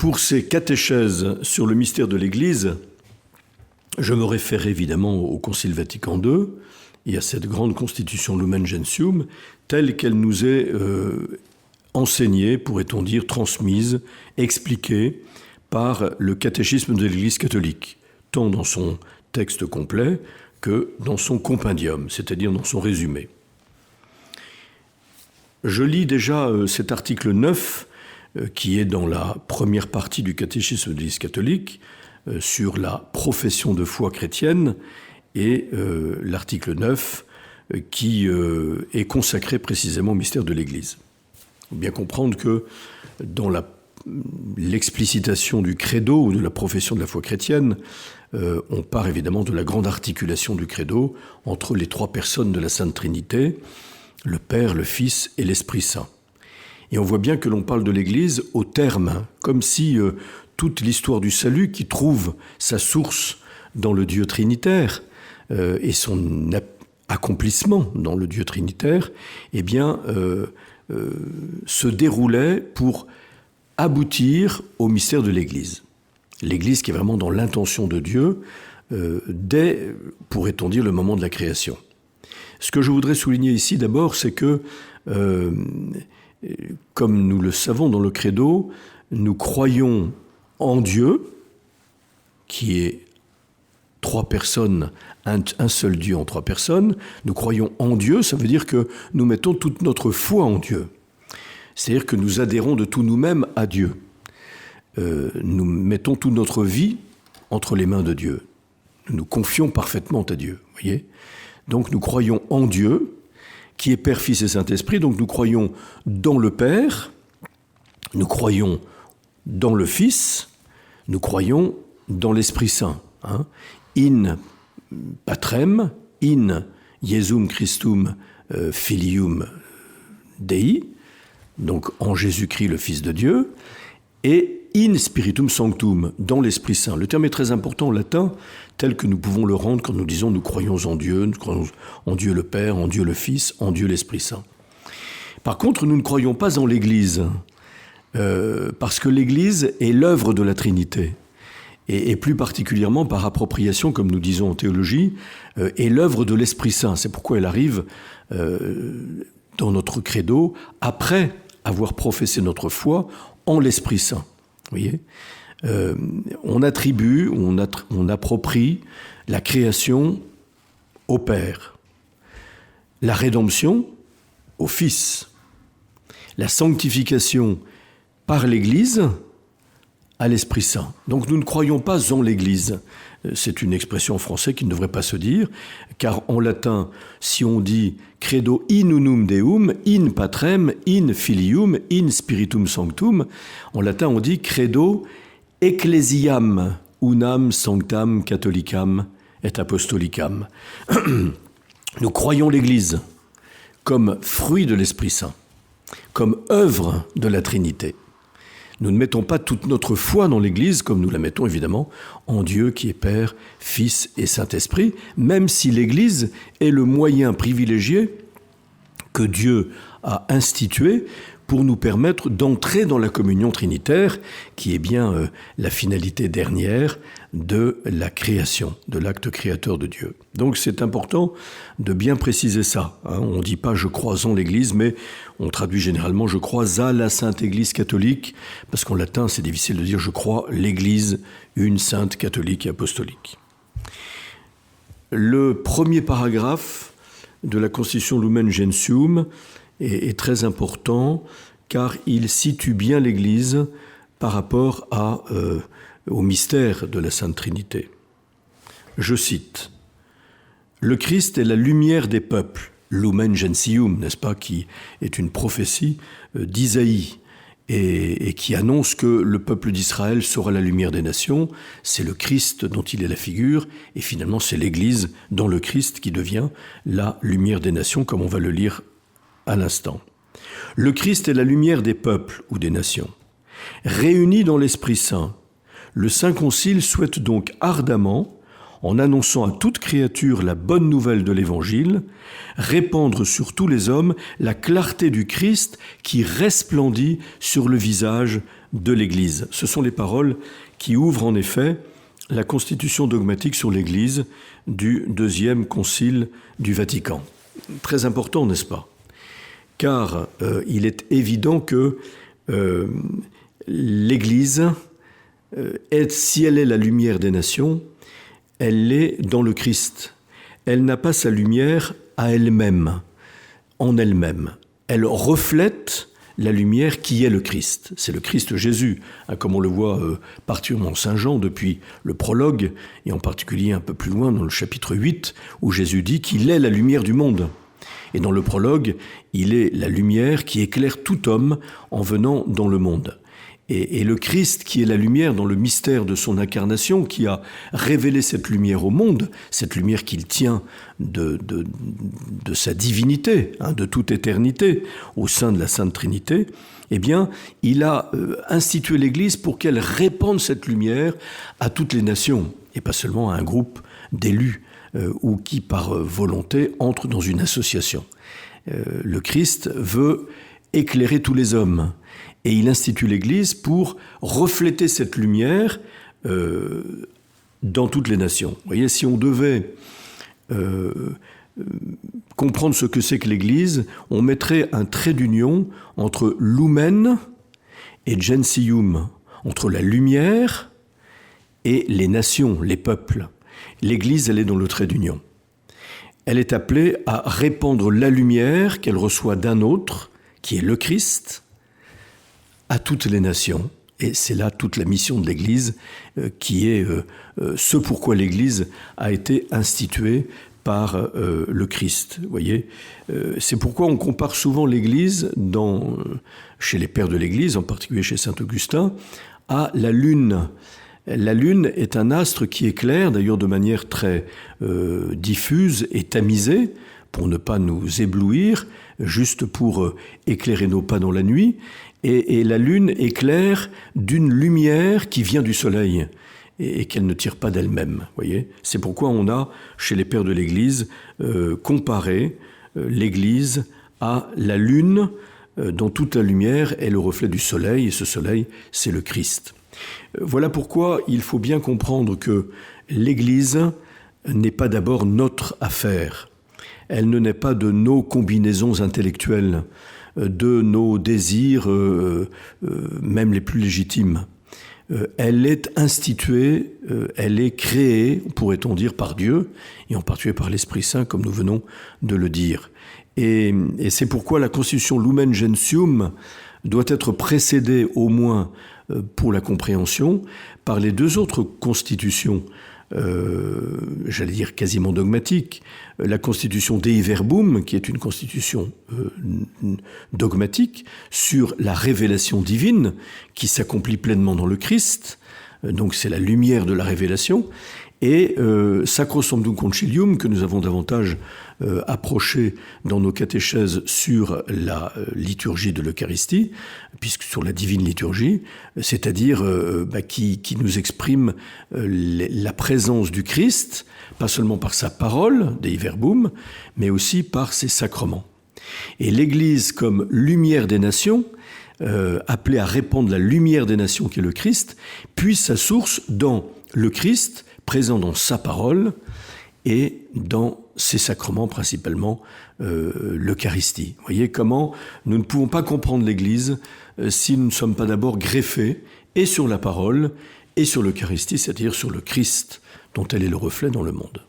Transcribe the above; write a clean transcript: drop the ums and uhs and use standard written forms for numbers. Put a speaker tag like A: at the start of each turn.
A: Pour ces catéchèses sur le mystère de l'Église, je me réfère évidemment au Concile Vatican II et à cette grande constitution Lumen Gentium, telle qu'elle nous est enseignée, pourrait-on dire, transmise, expliquée par le catéchisme de l'Église catholique, tant dans son texte complet que dans son compendium, c'est-à-dire dans son résumé. Je lis déjà cet article 9 qui est dans la première partie du catéchisme de l'Église catholique sur la profession de foi chrétienne et l'article 9 qui est consacré précisément au mystère de l'Église. Il faut bien comprendre que dans l'explicitation du credo ou de la profession de la foi chrétienne, on part évidemment de la grande articulation du credo entre les trois personnes de la Sainte Trinité, le Père, le Fils et l'Esprit Saint. Et on voit bien que l'on parle de l'Église au terme, comme si toute l'histoire du salut qui trouve sa source dans le Dieu trinitaire et son accomplissement dans le Dieu trinitaire, eh bien, se déroulait pour aboutir au mystère de l'Église. L'Église qui est vraiment dans l'intention de Dieu dès, pourrait-on dire, le moment de la création. Ce que je voudrais souligner ici d'abord, c'est que, comme nous le savons dans le credo, nous croyons en Dieu, qui est trois personnes, un seul Dieu en trois personnes. Nous croyons en Dieu, ça veut dire que nous mettons toute notre foi en Dieu. C'est-à-dire que nous adhérons de tout nous-mêmes à Dieu. Nous mettons toute notre vie entre les mains de Dieu. Nous nous confions parfaitement à Dieu, voyez ? Donc nous croyons en Dieu, qui est Père, Fils et Saint-Esprit. Donc nous croyons dans le Père, nous croyons dans le Fils, nous croyons dans l'Esprit Saint. In Patrem, in Iesum Christum Filium Dei, donc en Jésus-Christ le Fils de Dieu, et in Spiritum Sanctum, dans l'Esprit Saint. Le terme est très important en latin, tel que nous pouvons le rendre quand nous disons nous croyons en Dieu, nous croyons en Dieu le Père, en Dieu le Fils, en Dieu l'Esprit Saint. Par contre, nous ne croyons pas en l'Église, parce que l'Église est l'œuvre de la Trinité, et plus particulièrement par appropriation, comme nous disons en théologie, est l'œuvre de l'Esprit Saint. C'est pourquoi elle arrive dans notre credo après avoir professé notre foi en l'Esprit Saint. Vous voyez, on attribue, on approprie la création au Père, la rédemption au Fils, la sanctification par l'Église à l'Esprit Saint. Donc nous ne croyons pas en l'Église. C'est une expression en français qui ne devrait pas se dire, car en latin, si on dit « credo in unum Deum, in patrem, in filium, in spiritum sanctum », en latin on dit « credo ecclesiam unam sanctam catholicam et apostolicam ». Nous croyons l'Église comme fruit de l'Esprit Saint, comme œuvre de la Trinité. Nous ne mettons pas toute notre foi dans l'Église, comme nous la mettons évidemment en Dieu qui est Père, Fils et Saint-Esprit, même si l'Église est le moyen privilégié que Dieu a institué pour nous permettre d'entrer dans la communion trinitaire, qui est bien la finalité dernière de la création, de l'acte créateur de Dieu. Donc c'est important de bien préciser ça. On ne dit pas « je crois en l'Église », mais on traduit généralement « je crois à la Sainte Église catholique », parce qu'en latin c'est difficile de dire « je crois l'Église, une sainte catholique et apostolique ». Le premier paragraphe de la Constitution Lumen Gentium est très important car il situe bien l'Église par rapport au mystère de la Sainte Trinité. Je cite « Le Christ est la lumière des peuples, Lumen Gentium, n'est-ce pas, qui est une prophétie d'Isaïe et qui annonce que le peuple d'Israël sera la lumière des nations. C'est le Christ dont il est la figure, et finalement c'est l'Église dans le Christ qui devient la lumière des nations, comme on va le lire à l'instant. Le Christ est la lumière des peuples ou des nations. Réunis dans l'Esprit Saint, le Saint Concile souhaite donc ardemment, en annonçant à toute créatures la bonne nouvelle de l'Évangile, répandre sur tous les hommes la clarté du Christ qui resplendit sur le visage de l'Église. Ce sont les paroles qui ouvrent en effet la constitution dogmatique sur l'Église du Deuxième Concile du Vatican. Très important, n'est-ce pas ? Car il est évident que l'Église, si elle est la lumière des nations, elle est dans le Christ. Elle n'a pas sa lumière à elle-même, en elle-même. Elle reflète la lumière qui est le Christ. C'est le Christ Jésus, comme on le voit particulièrement Saint Jean depuis le prologue, et en particulier un peu plus loin dans le chapitre 8, où Jésus dit qu'il est la lumière du monde. Et dans le prologue, il est la lumière qui éclaire tout homme en venant dans le monde. Et le Christ, qui est la lumière dans le mystère de son incarnation, qui a révélé cette lumière au monde, cette lumière qu'il tient de sa divinité, de toute éternité, au sein de la Sainte Trinité, eh bien, il a institué l'Église pour qu'elle répande cette lumière à toutes les nations, et pas seulement à un groupe d'élus, ou qui, par volonté, entrent dans une association. Le Christ veut éclairer tous les hommes. Et il institue l'Église pour refléter cette lumière dans toutes les nations. Vous voyez, si on devait comprendre ce que c'est que l'Église, on mettrait un trait d'union entre lumen et gentium, entre la lumière et les nations, les peuples. L'Église, elle est dans le trait d'union. Elle est appelée à répandre la lumière qu'elle reçoit d'un autre, qui est le Christ, à toutes les nations. Et c'est là toute la mission de l'Église, qui est ce pourquoi l'Église a été instituée par le Christ. Vous voyez, c'est pourquoi on compare souvent l'Église, chez les pères de l'Église, en particulier chez saint Augustin, à la lune. La lune est un astre qui éclaire, d'ailleurs de manière très diffuse et tamisée, pour ne pas nous éblouir, juste pour éclairer nos pas dans la nuit. Et la lune éclaire d'une lumière qui vient du soleil et qu'elle ne tire pas d'elle-même. Voyez, c'est pourquoi on a, chez les pères de l'Église, comparé l'Église à la lune, dont toute la lumière est le reflet du soleil, et ce soleil, c'est le Christ. Voilà pourquoi il faut bien comprendre que l'Église n'est pas d'abord notre affaire. Elle ne naît pas de nos combinaisons intellectuelles, de nos désirs, même les plus légitimes. Elle est instituée, elle est créée, pourrait-on dire, par Dieu, et en particulier par l'Esprit Saint, comme nous venons de le dire. Et c'est pourquoi la constitution Lumen Gentium doit être précédée, au moins pour la compréhension, par les deux autres constitutions, j'allais dire quasiment dogmatique, la constitution Dei Verbum, qui est une constitution dogmatique sur la révélation divine qui s'accomplit pleinement dans le Christ, donc c'est la lumière de la révélation, et Sacrosanctum Concilium, que nous avons davantage approché dans nos catéchèses sur la liturgie de l'Eucharistie, puisque sur la divine liturgie, c'est-à-dire qui nous exprime la présence du Christ, pas seulement par sa parole, Dei Verbum, mais aussi par ses sacrements. Et l'Église, comme lumière des nations, appelée à répandre la lumière des nations qui est le Christ, puise sa source dans le Christ, présent dans sa parole et dans ses sacrements, principalement l'Eucharistie. Vous voyez comment nous ne pouvons pas comprendre l'Église si nous ne sommes pas d'abord greffés et sur la parole et sur l'Eucharistie, c'est-à-dire sur le Christ dont elle est le reflet dans le monde.